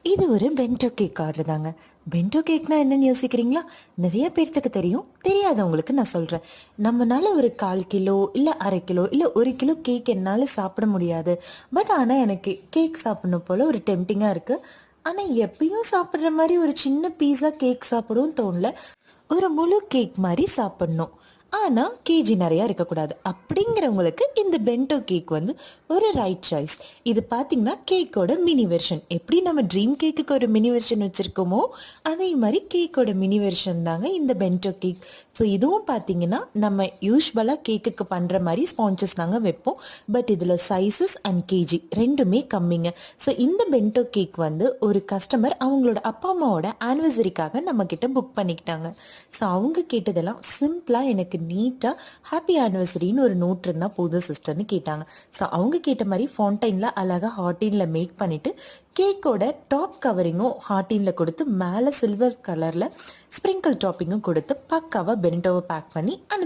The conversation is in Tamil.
இது ஒரு பென்டோ கேக் ஆர்டர் தாங்க. பென்டோ கேக்னா என்னன்னு யோசிக்கிறீங்களா? நிறைய பேர்த்துக்கு தெரியும். தெரியாதவங்களுக்கு நான் சொல்றேன். நம்மனால ஒரு 1/4 கிலோ, இல்ல 1/2 கிலோ, இல்ல 1 கிலோ கேக் என்னால சாப்பிட முடியாது. பட் ஆனா எனக்கு கேக் சாப்பிடணும் போல ஒரு டெம்ப்டிங்கா இருக்கு. ஆனா எப்பயும் சாப்பிடுற மாரி ஒரு சின்ன பீஸா கேக் சாப்பிடவும் தோணல. ஒரு முழு கேக் மாரி சாப்பிடணும். ஆனா கேஜி நெறையா இருக்கக்கூடாது. அப்படிங்கிறவங்களுக்கு இந்த பென்டோ கேக் வந்து ஒரு ரைட் சாய்ஸ். இது பார்த்தீங்கன்னா, கேக்கோட மினி வெர்ஷன். எப்படி நம்ம ட்ரீம் கேக்குக்கு ஒரு மினி வெர்ஷன் வச்சிருக்கோமோ, அதே மாரி கேக்கோட மினி வெர்ஷன் தாங்க இந்த பென்டோ கேக். ஸோ இதுவும் பார்த்தீங்கன்னா, நம்ம யூசுவலா கேக்குக்கு பண்ற மாரி ஸ்பான்சஸ் தாங்க வைப்போம். பட் இதில சைஸஸ் அண்ட் கேஜி 2மே கம்மிங்க. ஸோ இந்த பென்டோ கேக் வந்து ஒரு கஸ்டமர் அவங்களோட அப்பா, அம்மாவோட ஆனிவர்சரிக்காக நம்மகிட்ட புக் பண்ணிக்கிட்டாங்க. ஸோ அவங்க கேட்டதெல்லாம் சிம்பிளா எனக்கு நீட்டா ஹாப்பி ஆனிவர்சரின்னு ஒரு நோட் இருந்தா போதும் சிஸ்டர்ன்னு கேட்டாங்க. ஸோ அவங்க கேட்ட மாரி ஃபவுண்டைன்ல அழகா ஹார்டின்ல மேக் பண்ணிட்டு, கேக்கோட டாப் கவரிங்கும் ஹார்டின்ல கொடுத்து, மேல சில்வர் கலர்ல ஸ்ப்ரிங்கிள் டாப்பிங்கும் கொடுத்து, பக்காவா பென்டோவ பேக் பண்ணி